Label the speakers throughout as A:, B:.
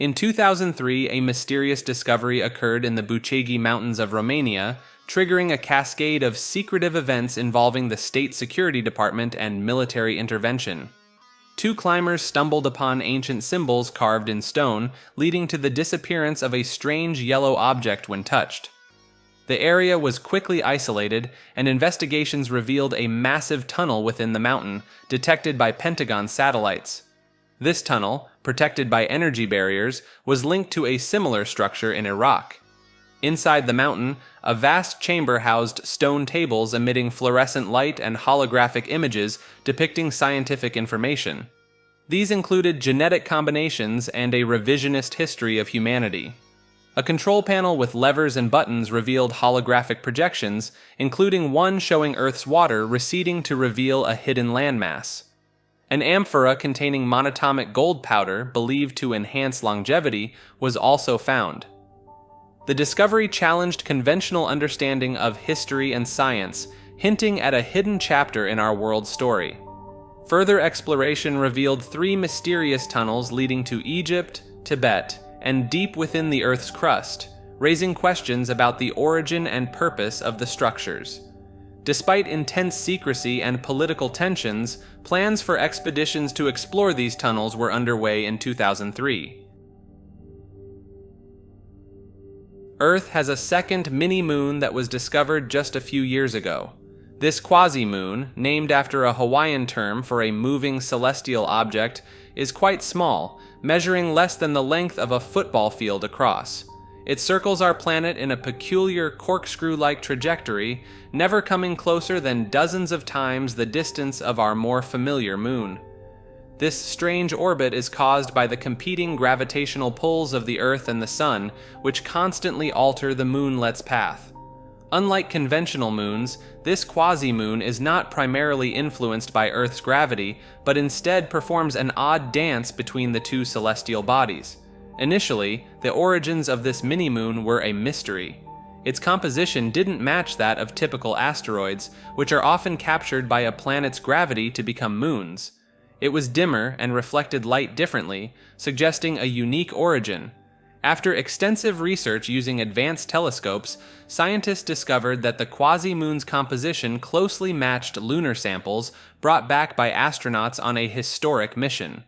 A: In 2003, a mysterious discovery occurred in the Bucegi Mountains of Romania, triggering a cascade of secretive events involving the State Security Department and military intervention. Two climbers stumbled upon ancient symbols carved in stone, leading to the disappearance of a strange yellow object when touched. The area was quickly isolated, and investigations revealed a massive tunnel within the mountain, detected by Pentagon satellites. This tunnel, protected by energy barriers, was linked to a similar structure in Iraq. Inside the mountain, a vast chamber housed stone tables emitting fluorescent light and holographic images depicting scientific information. These included genetic combinations and a revisionist history of humanity. A control panel with levers and buttons revealed holographic projections, including one showing Earth's water receding to reveal a hidden landmass. An amphora containing monatomic gold powder, believed to enhance longevity, was also found. The discovery challenged conventional understanding of history and science, hinting at a hidden chapter in our world's story. Further exploration revealed 3 mysterious tunnels leading to Egypt, Tibet, and deep within the Earth's crust, raising questions about the origin and purpose of the structures. Despite intense secrecy and political tensions, plans for expeditions to explore these tunnels were underway in 2003. Earth has a second mini-moon that was discovered just a few years ago. This quasi-moon, named after a Hawaiian term for a moving celestial object, is quite small, measuring less than the length of a football field across. It circles our planet in a peculiar corkscrew-like trajectory, never coming closer than dozens of times the distance of our more familiar moon. This strange orbit is caused by the competing gravitational pulls of the Earth and the Sun, which constantly alter the moonlet's path. Unlike conventional moons, this quasi-moon is not primarily influenced by Earth's gravity, but instead performs an odd dance between the two celestial bodies. Initially, the origins of this mini-moon were a mystery. Its composition didn't match that of typical asteroids, which are often captured by a planet's gravity to become moons. It was dimmer and reflected light differently, suggesting a unique origin. After extensive research using advanced telescopes, scientists discovered that the quasi-moon's composition closely matched lunar samples brought back by astronauts on a historic mission.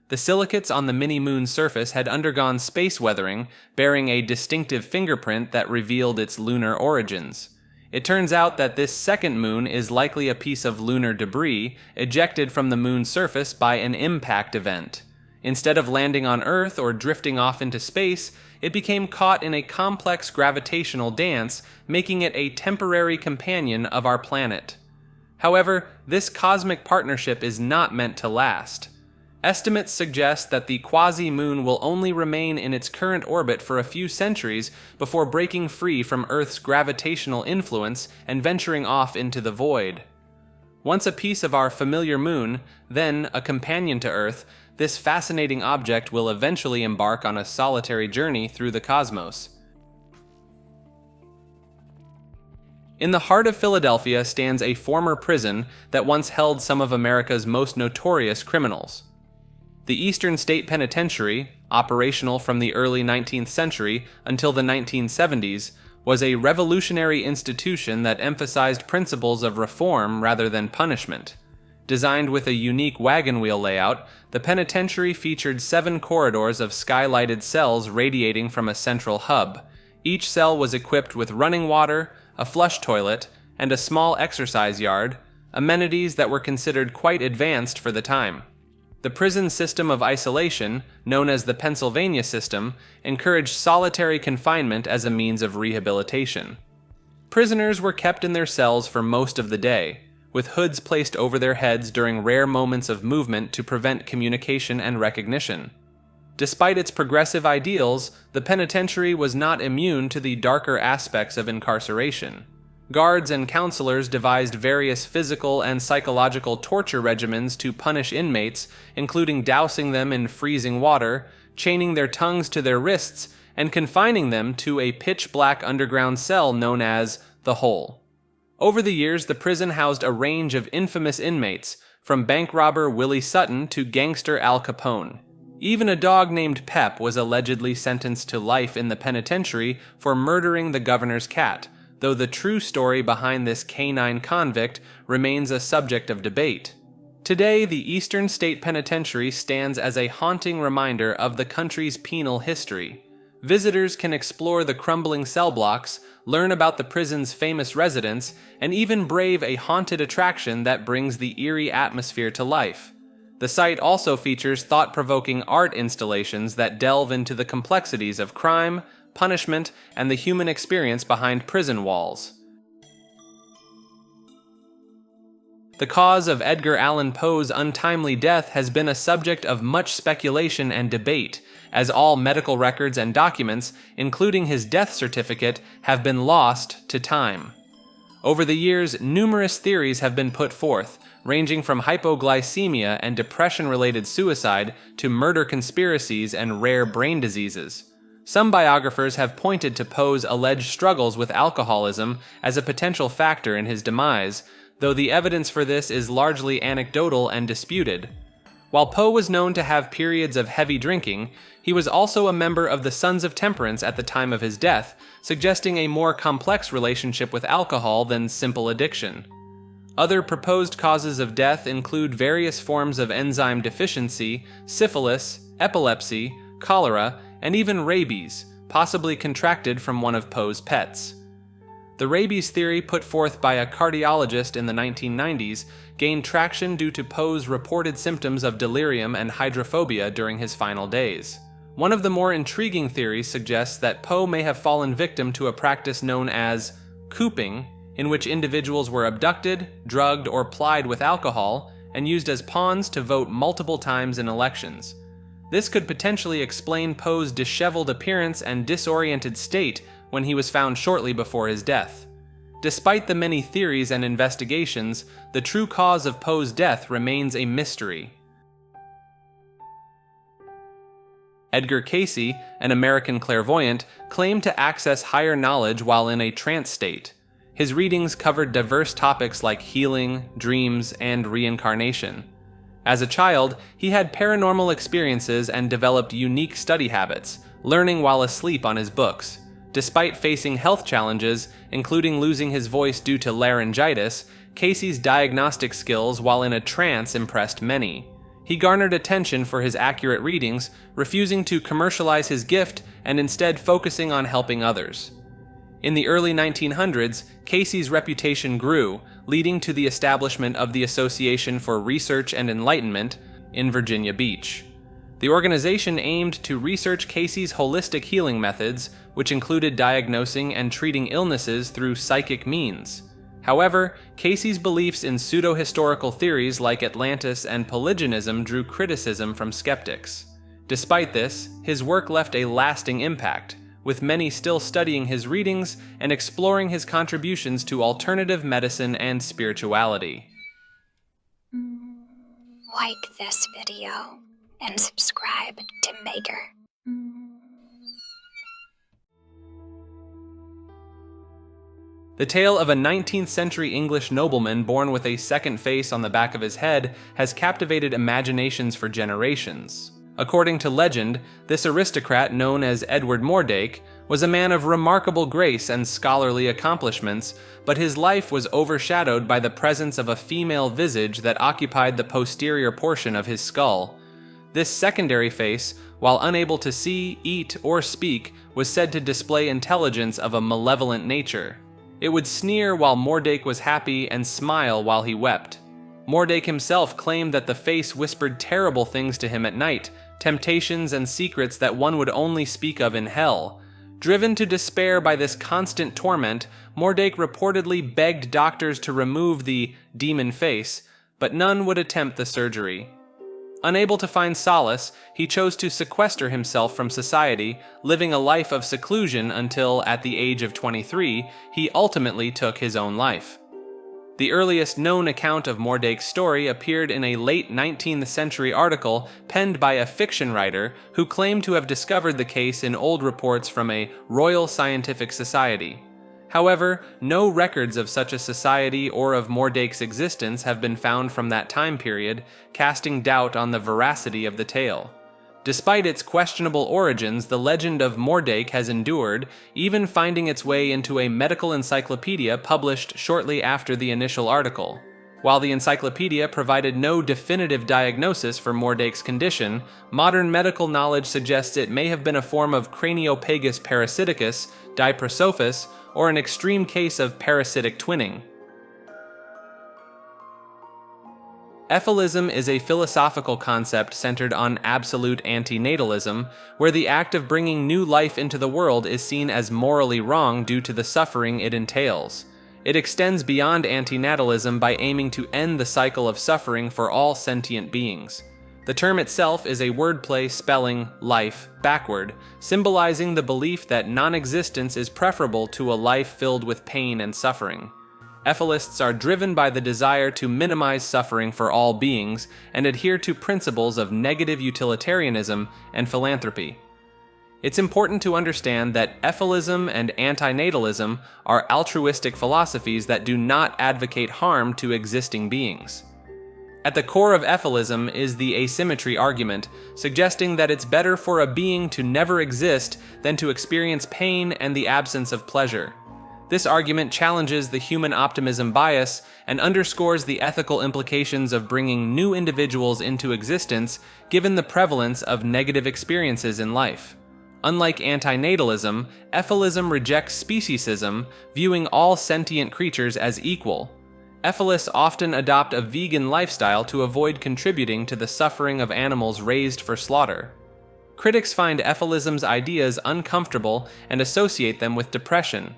A: The silicates on the mini-moon's surface had undergone space weathering, bearing a distinctive fingerprint that revealed its lunar origins. It turns out that this second moon is likely a piece of lunar debris ejected from the moon's surface by an impact event. Instead of landing on Earth or drifting off into space, it became caught in a complex gravitational dance, making it a temporary companion of our planet. However, this cosmic partnership is not meant to last. Estimates suggest that the quasi-moon will only remain in its current orbit for a few centuries before breaking free from Earth's gravitational influence and venturing off into the void. Once a piece of our familiar moon, then a companion to Earth, this fascinating object will eventually embark on a solitary journey through the cosmos. In the heart of Philadelphia stands a former prison that once held some of America's most notorious criminals. The Eastern State Penitentiary, operational from the early 19th century until the 1970s, was a revolutionary institution that emphasized principles of reform rather than punishment. Designed with a unique wagon wheel layout, the penitentiary featured 7 corridors of skylighted cells radiating from a central hub. Each cell was equipped with running water, a flush toilet, and a small exercise yard, amenities that were considered quite advanced for the time. The prison system of isolation, known as the Pennsylvania system, encouraged solitary confinement as a means of rehabilitation. Prisoners were kept in their cells for most of the day, with hoods placed over their heads during rare moments of movement to prevent communication and recognition. Despite its progressive ideals, the penitentiary was not immune to the darker aspects of incarceration. Guards and counselors devised various physical and psychological torture regimens to punish inmates, including dousing them in freezing water, chaining their tongues to their wrists, and confining them to a pitch-black underground cell known as the Hole. Over the years, the prison housed a range of infamous inmates, from bank robber Willie Sutton to gangster Al Capone. Even a dog named Pep was allegedly sentenced to life in the penitentiary for murdering the governor's cat, though the true story behind this canine convict remains a subject of debate. Today, the Eastern State Penitentiary stands as a haunting reminder of the country's penal history. Visitors can explore the crumbling cell blocks, learn about the prison's famous residents, and even brave a haunted attraction that brings the eerie atmosphere to life. The site also features thought-provoking art installations that delve into the complexities of crime, punishment, and the human experience behind prison walls. The cause of Edgar Allan Poe's untimely death has been a subject of much speculation and debate, as all medical records and documents, including his death certificate, have been lost to time. Over the years, numerous theories have been put forth, ranging from hypoglycemia and depression-related suicide to murder conspiracies and rare brain diseases. Some biographers have pointed to Poe's alleged struggles with alcoholism as a potential factor in his demise, though the evidence for this is largely anecdotal and disputed. While Poe was known to have periods of heavy drinking, he was also a member of the Sons of Temperance at the time of his death, suggesting a more complex relationship with alcohol than simple addiction. Other proposed causes of death include various forms of enzyme deficiency, syphilis, epilepsy, cholera, and even rabies, possibly contracted from one of Poe's pets. The rabies theory put forth by a cardiologist in the 1990s gained traction due to Poe's reported symptoms of delirium and hydrophobia during his final days. One of the more intriguing theories suggests that Poe may have fallen victim to a practice known as cooping, in which individuals were abducted, drugged, or plied with alcohol, and used as pawns to vote multiple times in elections. This could potentially explain Poe's disheveled appearance and disoriented state when he was found shortly before his death. Despite the many theories and investigations, the true cause of Poe's death remains a mystery. Edgar Cayce, an American clairvoyant, claimed to access higher knowledge while in a trance state. His readings covered diverse topics like healing, dreams, and reincarnation. As a child, he had paranormal experiences and developed unique study habits, learning while asleep on his books. Despite facing health challenges, including losing his voice due to laryngitis, Cayce's diagnostic skills while in a trance impressed many. He garnered attention for his accurate readings, refusing to commercialize his gift and instead focusing on helping others. In the early 1900s, Cayce's reputation grew, leading to the establishment of the Association for Research and Enlightenment in Virginia Beach. The organization aimed to research Cayce's holistic healing methods, which included diagnosing and treating illnesses through psychic means. However, Cayce's beliefs in pseudo-historical theories like Atlantis and polygenism drew criticism from skeptics. Despite this, his work left a lasting impact, with many still studying his readings and exploring his contributions to alternative medicine and spirituality.
B: Like this video and subscribe to Maker.
A: The tale of a 19th century English nobleman born with a second face on the back of his head has captivated imaginations for generations. According to legend, this aristocrat known as Edward Mordake was a man of remarkable grace and scholarly accomplishments, but his life was overshadowed by the presence of a female visage that occupied the posterior portion of his skull. This secondary face, while unable to see, eat, or speak, was said to display intelligence of a malevolent nature. It would sneer while Mordake was happy and smile while he wept. Mordake himself claimed that the face whispered terrible things to him at night, temptations and secrets that one would only speak of in hell. Driven to despair by this constant torment, Mordake reportedly begged doctors to remove the demon face, but none would attempt the surgery. Unable to find solace, he chose to sequester himself from society, living a life of seclusion until, at the age of 23, he ultimately took his own life. The earliest known account of Mordake's story appeared in a late 19th century article penned by a fiction writer who claimed to have discovered the case in old reports from a Royal Scientific Society. However, no records of such a society or of Mordake's existence have been found from that time period, casting doubt on the veracity of the tale. Despite its questionable origins, the legend of Mordake has endured, even finding its way into a medical encyclopedia published shortly after the initial article. While the encyclopedia provided no definitive diagnosis for Mordake's condition, modern medical knowledge suggests it may have been a form of craniopagus parasiticus, diprosophis, or an extreme case of parasitic twinning. EFILism is a philosophical concept centered on absolute antinatalism, where the act of bringing new life into the world is seen as morally wrong due to the suffering it entails. It extends beyond antinatalism by aiming to end the cycle of suffering for all sentient beings. The term itself is a wordplay spelling life backward, symbolizing the belief that non-existence is preferable to a life filled with pain and suffering. EFILists are driven by the desire to minimize suffering for all beings and adhere to principles of negative utilitarianism and philanthropy. It's important to understand that EFILism and antinatalism are altruistic philosophies that do not advocate harm to existing beings. At the core of EFILism is the asymmetry argument, suggesting that it's better for a being to never exist than to experience pain and the absence of pleasure. This argument challenges the human optimism bias and underscores the ethical implications of bringing new individuals into existence given the prevalence of negative experiences in life. Unlike antinatalism, EFILism rejects speciesism, viewing all sentient creatures as equal. EFILists often adopt a vegan lifestyle to avoid contributing to the suffering of animals raised for slaughter. Critics find EFILism's ideas uncomfortable and associate them with depression.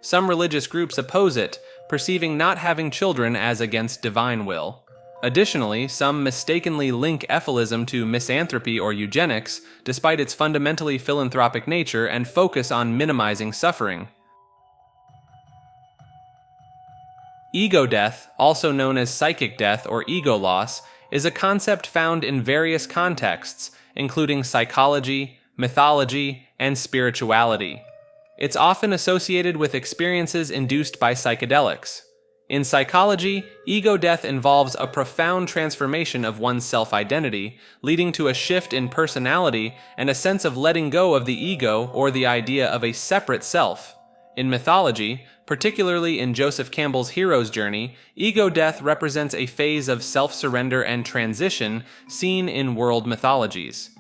A: Some religious groups oppose it, perceiving not having children as against divine will. Additionally, some mistakenly link EFILism to misanthropy or eugenics, despite its fundamentally philanthropic nature and focus on minimizing suffering. Ego death, also known as psychic death or ego loss, is a concept found in various contexts, including psychology, mythology, and spirituality. It's often associated with experiences induced by psychedelics. In psychology, ego death involves a profound transformation of one's self-identity, leading to a shift in personality and a sense of letting go of the ego or the idea of a separate self. In mythology, particularly in Joseph Campbell's hero's journey, ego death represents a phase of self-surrender and transition seen in world mythologies.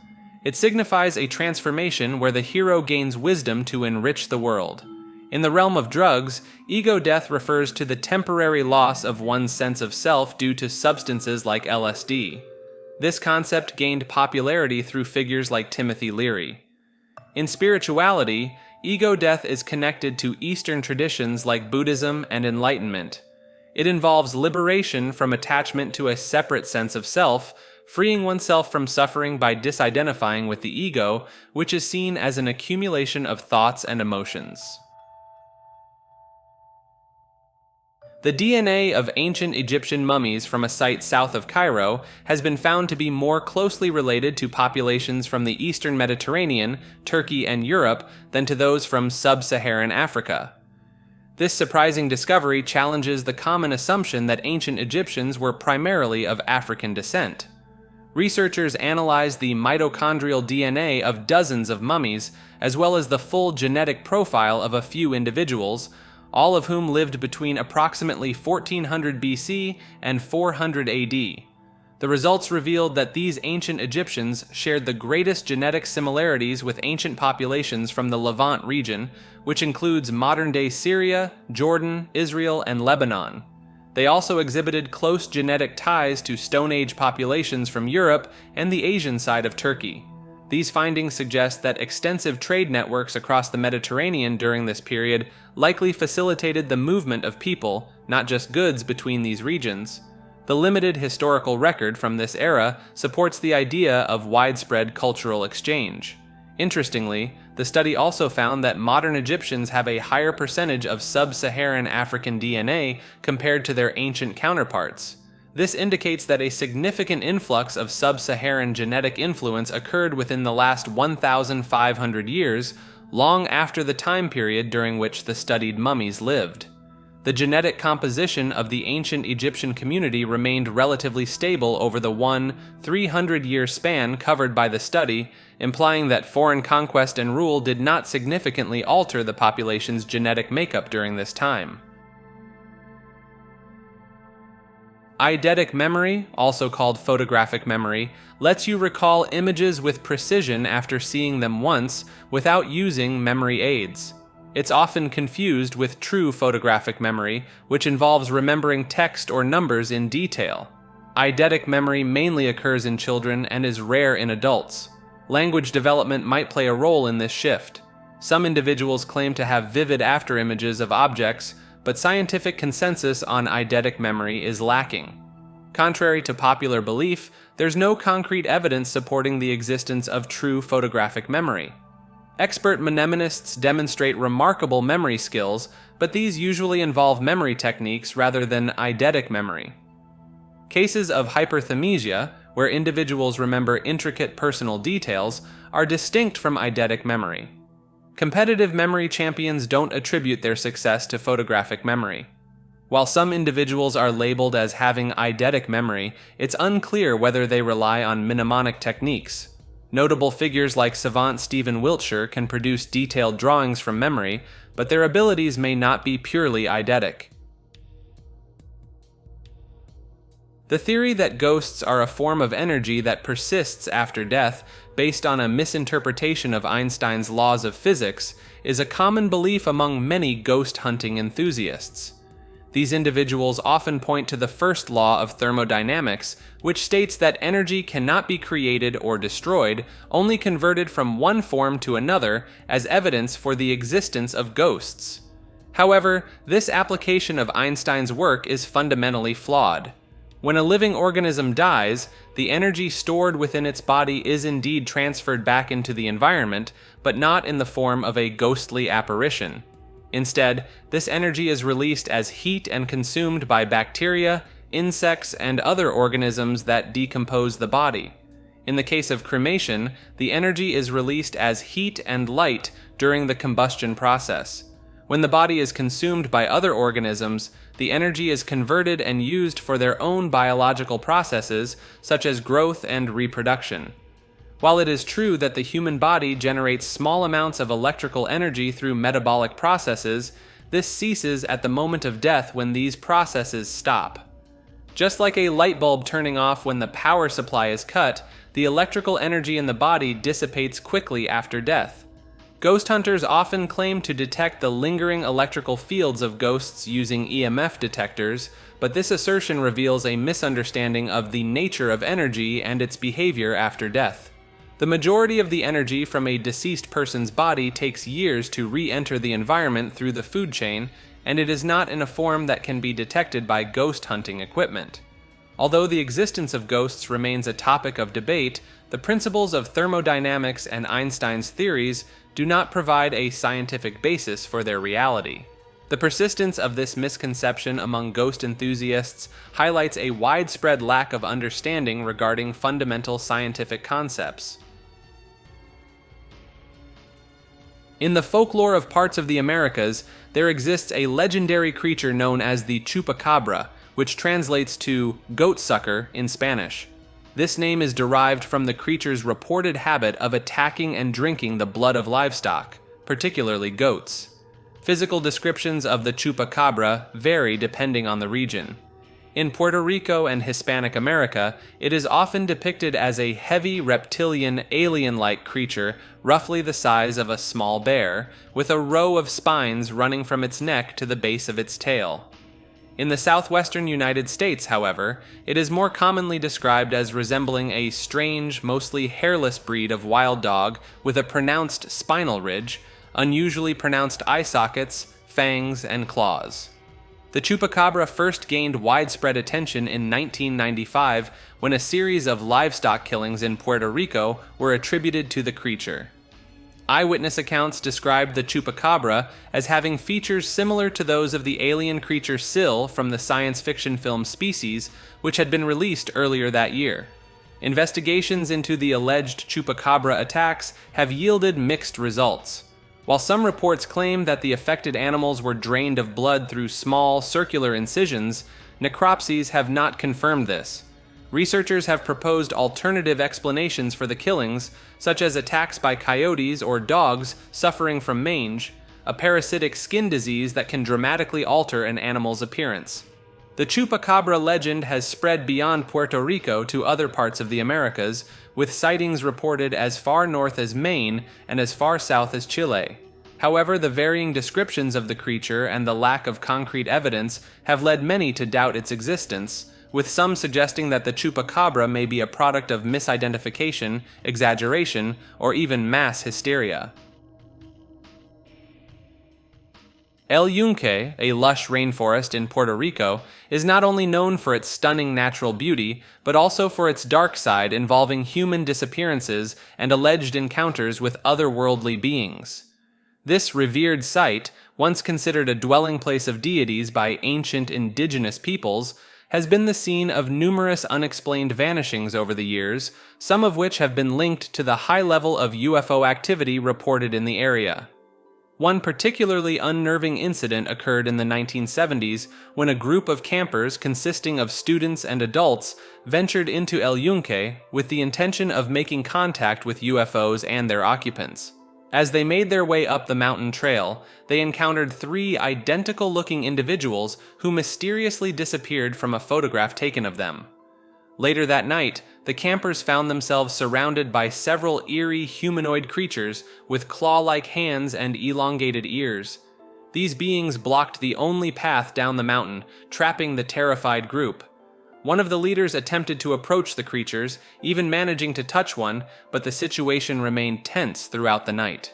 A: It signifies a transformation where the hero gains wisdom to enrich the world. In the realm of drugs, ego death refers to the temporary loss of one's sense of self due to substances like LSD. This concept gained popularity through figures like Timothy Leary. In spirituality, ego death is connected to Eastern traditions like Buddhism and Enlightenment. It involves liberation from attachment to a separate sense of self, freeing oneself from suffering by disidentifying with the ego, which is seen as an accumulation of thoughts and emotions. The DNA of ancient Egyptian mummies from a site south of Cairo has been found to be more closely related to populations from the Eastern Mediterranean, Turkey, and Europe than to those from sub-Saharan Africa. This surprising discovery challenges the common assumption that ancient Egyptians were primarily of African descent. Researchers analyzed the mitochondrial DNA of dozens of mummies, as well as the full genetic profile of a few individuals, all of whom lived between approximately 1400 BC and 400 AD. The results revealed that these ancient Egyptians shared the greatest genetic similarities with ancient populations from the Levant region, which includes modern-day Syria, Jordan, Israel, and Lebanon. They also exhibited close genetic ties to Stone Age populations from Europe and the Asian side of Turkey. These findings suggest that extensive trade networks across the Mediterranean during this period likely facilitated the movement of people, not just goods, between these regions. The limited historical record from this era supports the idea of widespread cultural exchange. Interestingly, the study also found that modern Egyptians have a higher percentage of sub-Saharan African DNA compared to their ancient counterparts. This indicates that a significant influx of sub-Saharan genetic influence occurred within the last 1,500 years, long after the time period during which the studied mummies lived. The genetic composition of the ancient Egyptian community remained relatively stable over the 300-year span covered by the study, implying that foreign conquest and rule did not significantly alter the population's genetic makeup during this time. Eidetic memory, also called photographic memory, lets you recall images with precision after seeing them once without using memory aids. It's often confused with true photographic memory, which involves remembering text or numbers in detail. Eidetic memory mainly occurs in children and is rare in adults. Language development might play a role in this shift. Some individuals claim to have vivid afterimages of objects, but scientific consensus on eidetic memory is lacking. Contrary to popular belief, there's no concrete evidence supporting the existence of true photographic memory. Expert mnemonists demonstrate remarkable memory skills, but these usually involve memory techniques rather than eidetic memory. Cases of hyperthymesia, where individuals remember intricate personal details, are distinct from eidetic memory. Competitive memory champions don't attribute their success to photographic memory. While some individuals are labeled as having eidetic memory, it's unclear whether they rely on mnemonic techniques. Notable figures like savant Stephen Wiltshire can produce detailed drawings from memory, but their abilities may not be purely eidetic. The theory that ghosts are a form of energy that persists after death, based on a misinterpretation of Einstein's laws of physics, is a common belief among many ghost hunting enthusiasts. These individuals often point to the first law of thermodynamics, which states that energy cannot be created or destroyed, only converted from one form to another as evidence for the existence of ghosts. However, this application of Einstein's work is fundamentally flawed. When a living organism dies, the energy stored within its body is indeed transferred back into the environment, but not in the form of a ghostly apparition. Instead, this energy is released as heat and consumed by bacteria, insects, and other organisms that decompose the body. In the case of cremation, the energy is released as heat and light during the combustion process. When the body is consumed by other organisms, the energy is converted and used for their own biological processes, such as growth and reproduction. While it is true that the human body generates small amounts of electrical energy through metabolic processes, this ceases at the moment of death when these processes stop. Just like a light bulb turning off when the power supply is cut, the electrical energy in the body dissipates quickly after death. Ghost hunters often claim to detect the lingering electrical fields of ghosts using EMF detectors, but this assertion reveals a misunderstanding of the nature of energy and its behavior after death. The majority of the energy from a deceased person's body takes years to re-enter the environment through the food chain, and it is not in a form that can be detected by ghost hunting equipment. Although the existence of ghosts remains a topic of debate, the principles of thermodynamics and Einstein's theories do not provide a scientific basis for their reality. The persistence of this misconception among ghost enthusiasts highlights a widespread lack of understanding regarding fundamental scientific concepts. In the folklore of parts of the Americas, there exists a legendary creature known as the Chupacabra, which translates to goat-sucker in Spanish. This name is derived from the creature's reported habit of attacking and drinking the blood of livestock, particularly goats. Physical descriptions of the Chupacabra vary depending on the region. In Puerto Rico and Hispanic America, it is often depicted as a heavy reptilian alien-like creature roughly the size of a small bear, with a row of spines running from its neck to the base of its tail. In the southwestern United States, however, it is more commonly described as resembling a strange, mostly hairless breed of wild dog with a pronounced spinal ridge, unusually pronounced eye sockets, fangs, and claws. The Chupacabra first gained widespread attention in 1995 when a series of livestock killings in Puerto Rico were attributed to the creature. Eyewitness accounts described the Chupacabra as having features similar to those of the alien creature Syl from the science fiction film Species, which had been released earlier that year. Investigations into the alleged Chupacabra attacks have yielded mixed results. While some reports claim that the affected animals were drained of blood through small, circular incisions, necropsies have not confirmed this. Researchers have proposed alternative explanations for the killings, such as attacks by coyotes or dogs suffering from mange, a parasitic skin disease that can dramatically alter an animal's appearance. The Chupacabra legend has spread beyond Puerto Rico to other parts of the Americas, with sightings reported as far north as Maine and as far south as Chile. However, the varying descriptions of the creature and the lack of concrete evidence have led many to doubt its existence, with some suggesting that the Chupacabra may be a product of misidentification, exaggeration, or even mass hysteria. El Yunque, a lush rainforest in Puerto Rico, is not only known for its stunning natural beauty, but also for its dark side involving human disappearances and alleged encounters with otherworldly beings. This revered site, once considered a dwelling place of deities by ancient indigenous peoples, has been the scene of numerous unexplained vanishings over the years, some of which have been linked to the high level of UFO activity reported in the area. One particularly unnerving incident occurred in the 1970s when a group of campers consisting of students and adults ventured into El Yunque with the intention of making contact with UFOs and their occupants. As they made their way up the mountain trail, they encountered 3 identical-looking individuals who mysteriously disappeared from a photograph taken of them. Later that night, the campers found themselves surrounded by several eerie humanoid creatures with claw-like hands and elongated ears. These beings blocked the only path down the mountain, trapping the terrified group. One of the leaders attempted to approach the creatures, even managing to touch one, but the situation remained tense throughout the night.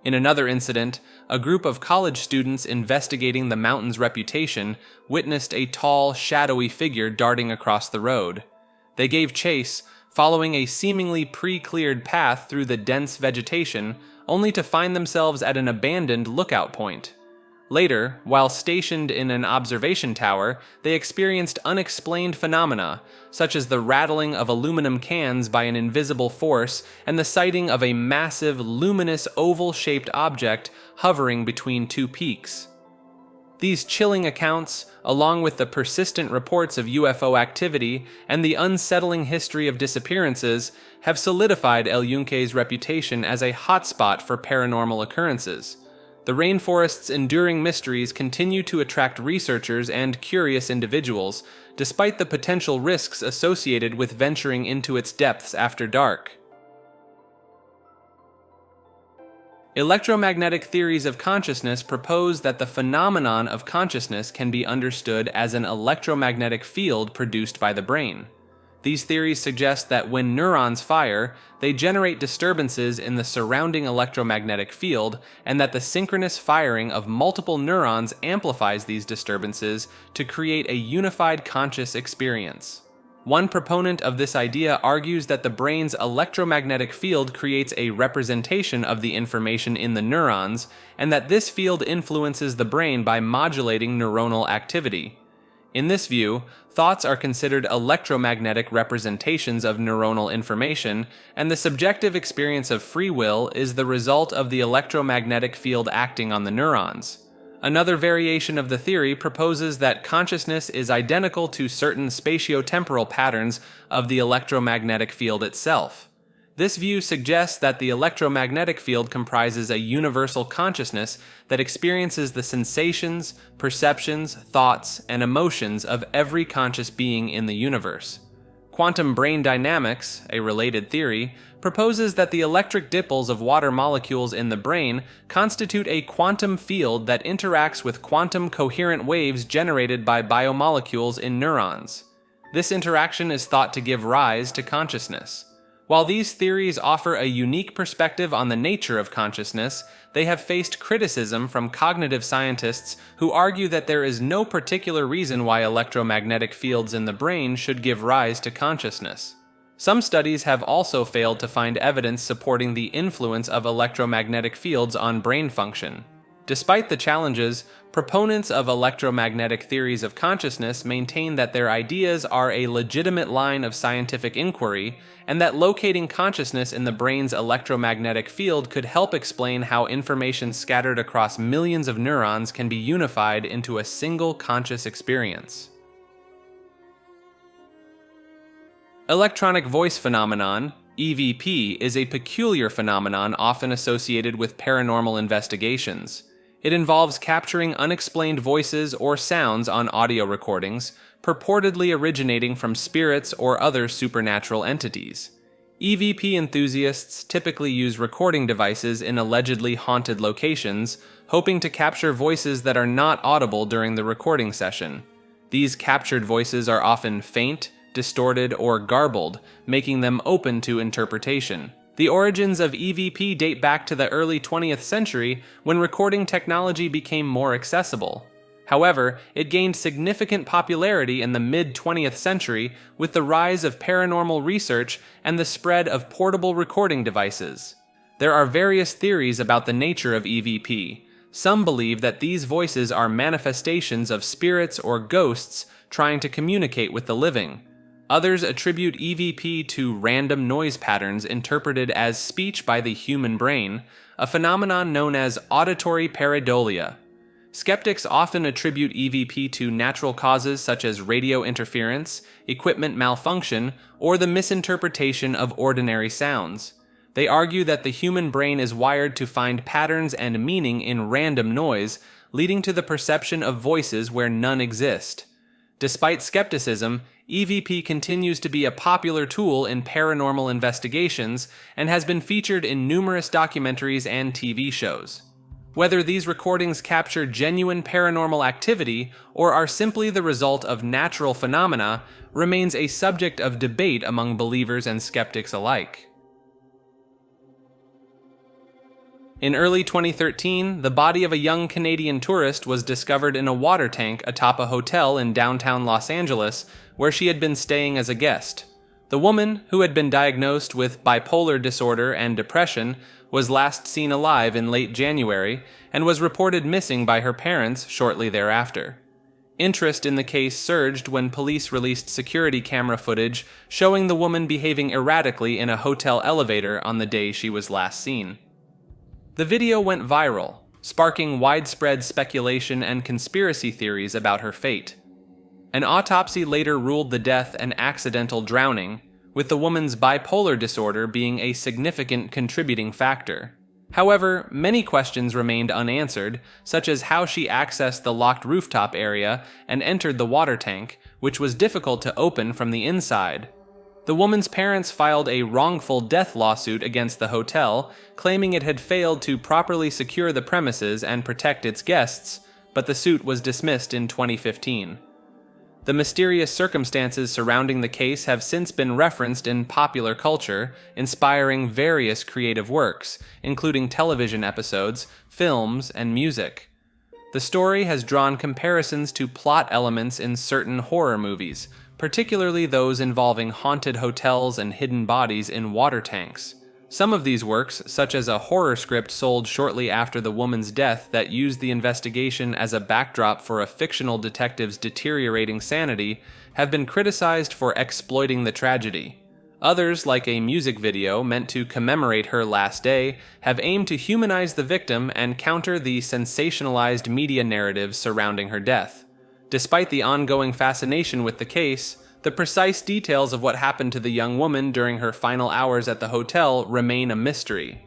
A: In another incident, a group of college students investigating the mountain's reputation witnessed a tall, shadowy figure darting across the road. They gave chase, following a seemingly pre-cleared path through the dense vegetation, only to find themselves at an abandoned lookout point. Later, while stationed in an observation tower, they experienced unexplained phenomena, such as the rattling of aluminum cans by an invisible force and the sighting of a massive, luminous, oval-shaped object hovering between 2 peaks. These chilling accounts, along with the persistent reports of UFO activity and the unsettling history of disappearances, have solidified El Yunque's reputation as a hotspot for paranormal occurrences. The rainforest's enduring mysteries continue to attract researchers and curious individuals, despite the potential risks associated with venturing into its depths after dark. Electromagnetic theories of consciousness propose that the phenomenon of consciousness can be understood as an electromagnetic field produced by the brain. These theories suggest that when neurons fire, they generate disturbances in the surrounding electromagnetic field, and that the synchronous firing of multiple neurons amplifies these disturbances to create a unified conscious experience. One proponent of this idea argues that the brain's electromagnetic field creates a representation of the information in the neurons, and that this field influences the brain by modulating neuronal activity. In this view, thoughts are considered electromagnetic representations of neuronal information, and the subjective experience of free will is the result of the electromagnetic field acting on the neurons. Another variation of the theory proposes that consciousness is identical to certain spatiotemporal patterns of the electromagnetic field itself. This view suggests that the electromagnetic field comprises a universal consciousness that experiences the sensations, perceptions, thoughts, and emotions of every conscious being in the universe. Quantum brain dynamics, a related theory, proposes that the electric dipoles of water molecules in the brain constitute a quantum field that interacts with quantum coherent waves generated by biomolecules in neurons. This interaction is thought to give rise to consciousness. While these theories offer a unique perspective on the nature of consciousness, they have faced criticism from cognitive scientists who argue that there is no particular reason why electromagnetic fields in the brain should give rise to consciousness. Some studies have also failed to find evidence supporting the influence of electromagnetic fields on brain function. Despite the challenges, proponents of electromagnetic theories of consciousness maintain that their ideas are a legitimate line of scientific inquiry, and that locating consciousness in the brain's electromagnetic field could help explain how information scattered across millions of neurons can be unified into a single conscious experience. Electronic voice phenomenon, EVP, is a peculiar phenomenon often associated with paranormal investigations. It involves capturing unexplained voices or sounds on audio recordings, purportedly originating from spirits or other supernatural entities. EVP enthusiasts typically use recording devices in allegedly haunted locations, hoping to capture voices that are not audible during the recording session. These captured voices are often faint, distorted, or garbled, making them open to interpretation. The origins of EVP date back to the early 20th century when recording technology became more accessible. However, it gained significant popularity in the mid-20th century with the rise of paranormal research and the spread of portable recording devices. There are various theories about the nature of EVP. Some believe that these voices are manifestations of spirits or ghosts trying to communicate with the living. Others attribute EVP to random noise patterns interpreted as speech by the human brain, a phenomenon known as auditory pareidolia. Skeptics often attribute EVP to natural causes such as radio interference, equipment malfunction, or the misinterpretation of ordinary sounds. They argue that the human brain is wired to find patterns and meaning in random noise, leading to the perception of voices where none exist. Despite skepticism, EVP continues to be a popular tool in paranormal investigations and has been featured in numerous documentaries and TV shows. Whether these recordings capture genuine paranormal activity or are simply the result of natural phenomena remains a subject of debate among believers and skeptics alike. In early 2013, the body of a young Canadian tourist was discovered in a water tank atop a hotel in downtown Los Angeles, where she had been staying as a guest. The woman, who had been diagnosed with bipolar disorder and depression, was last seen alive in late January and was reported missing by her parents shortly thereafter. Interest in the case surged when police released security camera footage showing the woman behaving erratically in a hotel elevator on the day she was last seen. The video went viral, sparking widespread speculation and conspiracy theories about her fate. An autopsy later ruled the death an accidental drowning, with the woman's bipolar disorder being a significant contributing factor. However, many questions remained unanswered, such as how she accessed the locked rooftop area and entered the water tank, which was difficult to open from the inside. The woman's parents filed a wrongful death lawsuit against the hotel, claiming it had failed to properly secure the premises and protect its guests, but the suit was dismissed in 2015. The mysterious circumstances surrounding the case have since been referenced in popular culture, inspiring various creative works, including television episodes, films, and music. The story has drawn comparisons to plot elements in certain horror movies, particularly those involving haunted hotels and hidden bodies in water tanks. Some of these works, such as a horror script sold shortly after the woman's death that used the investigation as a backdrop for a fictional detective's deteriorating sanity, have been criticized for exploiting the tragedy. Others, like a music video meant to commemorate her last day, have aimed to humanize the victim and counter the sensationalized media narratives surrounding her death. Despite the ongoing fascination with the case, the precise details of what happened to the young woman during her final hours at the hotel remain a mystery.